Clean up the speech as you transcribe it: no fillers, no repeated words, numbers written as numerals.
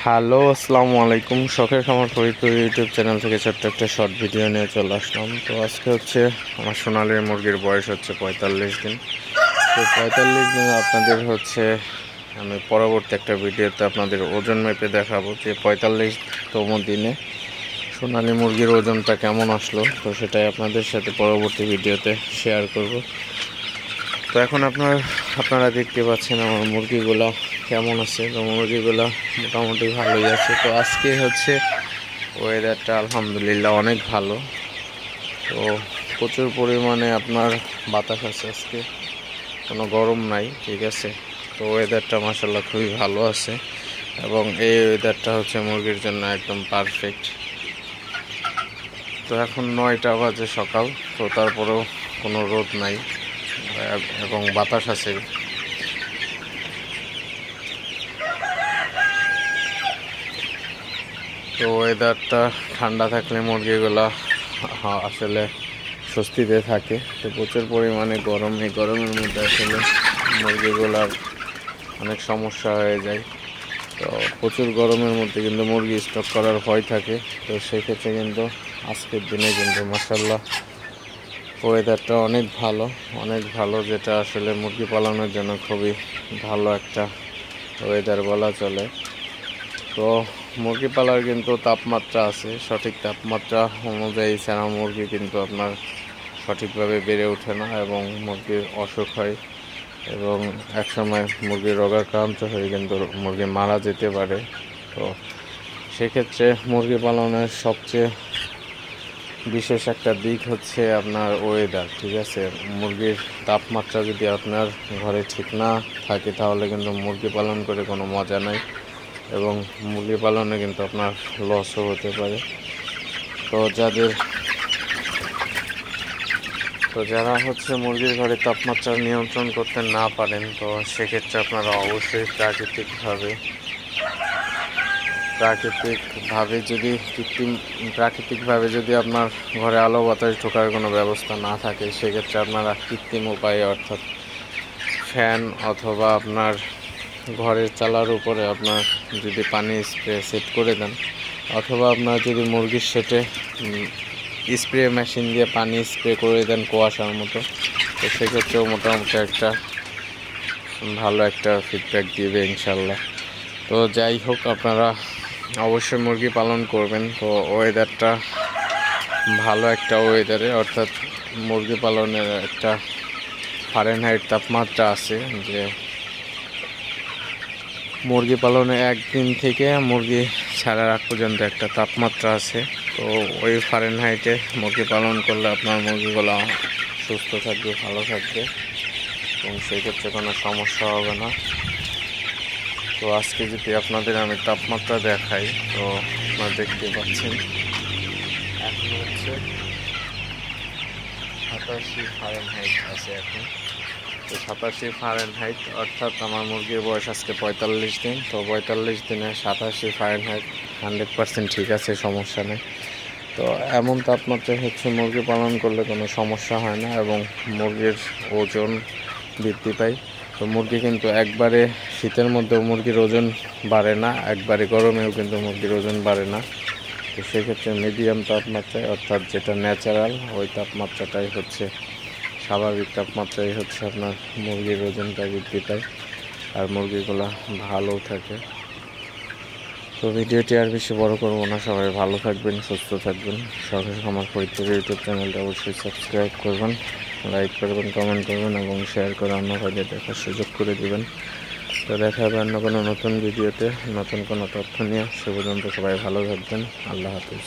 Hello, আসসালামু আলাইকুম। শখের খামার ফরিদপুর ইউটিউব চ্যানেল থেকে ছোট্ট একটা শর্ট ভিডিও নিয়ে চলে আসলাম। তো আজকে হচ্ছে আমার সোনালী মুরগির বয়স হচ্ছে ৪৫ দিন। তো ৪৫ দিনে আপনাদের হচ্ছে আমি পরবর্তী একটা ভিডিওতে আপনাদের ওজন মেপে দেখাবো যে ৪৫তম দিনে সোনালী মুরগির ওজনটা কেমন আসলো। তো সেটাই আপনাদের সাথে পরবর্তী ভিডিওতে শেয়ার করব। তো এখন আপনারা দেখতে পাচ্ছেন আমার মুরগিগুলো কেমন আছে। তো মুরগিগুলো মোটামুটি ভালোই আছে। তো আজকে হচ্ছে ওয়েদারটা আলহামদুলিল্লাহ অনেক ভালো। তো প্রচুর পরিমাণে আপনার বাতাস আছে, আজকে কোনো গরম নাই, ঠিক আছে। তো ওয়েদারটা মাশাআল্লাহ খুবই ভালো আছে এবং এই ওয়েদারটা হচ্ছে মুরগির জন্য একদম পারফেক্ট। তো এখন ৯টা বাজে সকাল, তো তারপরেও কোনো রোদ নাই এবং বাতাস আছে। তো ওয়েদারটা ঠান্ডা থাকলে মুরগিগুলা আসলে স্বস্তিতে থাকে। তো প্রচুর পরিমাণে গরম, এই গরমের মধ্যে আসলে মুরগিগুলার অনেক সমস্যা হয়ে যায়। তো প্রচুর গরমের মধ্যে কিন্তু মুরগি স্টক করার ভয় থাকে। তো সেক্ষেত্রে কিন্তু আজকের দিনে কিন্তু মাশাআল্লাহ ওয়েদারটা অনেক ভালো, যেটা আসলে মুরগি পালনের জন্য খুবই ভালো একটা ওয়েদার বলা চলে। তো মুরগি পালার কিন্তু তাপমাত্রা আছে, সঠিক তাপমাত্রা অনুযায়ী ছাড়া মুরগি কিন্তু আপনার সঠিকভাবে বেড়ে ওঠে না এবং মুরগির অসুখ হয় এবং একসময় মুরগি রোগাক্রান্ত হয়ে কিন্তু মুরগি মারা যেতে পারে। তো সেক্ষেত্রে মুরগি পালনের সবচেয়ে বিশেষ একটা দিক হচ্ছে আপনার ওয়েদার, ঠিক আছে। মুরগির তাপমাত্রা যদি আপনার ঘরে ঠিক না থাকে তাহলে কিন্তু মুরগি পালন করে কোনো মজা নাই এবং মুরগি পালনে কিন্তু আপনার লসও হতে পারে। তো যারা হচ্ছে মুরগির ঘরে তাপমাত্রা নিয়ন্ত্রণ করতে না পারেন, তো সেক্ষেত্রে আপনারা অবশ্যই প্রাকৃতিকভাবে যদি আপনার ঘরে আলো বাতাস ঢোকার কোনো ব্যবস্থা না থাকে, সেক্ষেত্রে আপনারা কৃত্রিম উপায়ে অর্থাৎ ফ্যান অথবা আপনার ঘরের চালার উপরে আপনার যদি পানি স্প্রে সেট করে দেন, অথবা আপনার যদি মুরগির সেটে স্প্রে মেশিন দিয়ে পানি স্প্রে করে দেন কুয়াশার মতো, তো সেক্ষেত্রেও মোটামুটি একটা ভালো একটা ফিডব্যাক দিবে ইনশাল্লাহ। তো যাই হোক, আপনারা অবশ্যই মুরগি পালন করবেন। তো ওয়েদারটা ভালো একটা ওয়েদারে, অর্থাৎ মুরগি পালনের একটা ফারেনহাইট তাপমাত্রা আছে, যে মুরগি পালনে একদিন থেকে মুরগি ছাড়ার আগ পর্যন্ত একটা তাপমাত্রা আছে। তো ওই ফারেনহাইটে মুরগি পালন করলে আপনার মুরগিগুলো সুস্থ থাকবে, ভালো থাকবে এবং সেক্ষেত্রে কোনো সমস্যা হবে না। তো আজকে যদি আপনাদের আমি তাপমাত্রা দেখাই, তো আপনারা দেখতে পাচ্ছেন এখন হচ্ছে 87 ফারেনহাইট আছে এখন। তো 87 ফারেনহাইট অর্থাৎ আমার মুরগির বয়স আজকে ৪৫ দিন। তো ৪৫ দিনে 87 ফারেনহাইট 100% ঠিক আছে, সমস্যা নেই। তো এমন তাপমাত্রায় হচ্ছে মুরগি পালন করলে কোনো সমস্যা হয় না এবং মুরগির ওজন বৃদ্ধি পায়। তো মুরগি কিন্তু একবারে শীতের মধ্যেও মুরগির ওজন বাড়ে না, একবারে গরমেও কিন্তু মুরগির ওজন বাড়ে না। তো সেক্ষেত্রে মিডিয়াম তাপমাত্রায়, অর্থাৎ যেটা ন্যাচারাল, ওই তাপমাত্রাটাই হচ্ছে স্বাভাবিক তাপমাত্রায় হচ্ছে আপনার মুরগির ওজনটা বৃদ্ধি পায় আর মুরগিগুলো ভালো থাকে। তো ভিডিওটি আর বেশি বড় করবো না, সবাই ভালো থাকবেন, সুস্থ থাকবেন। শখের খামার ফরিদপুর ইউটিউব চ্যানেলটা অবশ্যই সাবস্ক্রাইব করবেন, লাইক করবেন, কমেন্ট করবেন এবং শেয়ার করে অন্য ভাইদের দেখার সুযোগ করে দিবেন। তো দেখা হবে অন্য কোনো নতুন ভিডিওতে নতুন কোনো তথ্য নিয়ে। সে পর্যন্ত সবাই ভালো থাকবেন। আল্লাহ হাফিজ।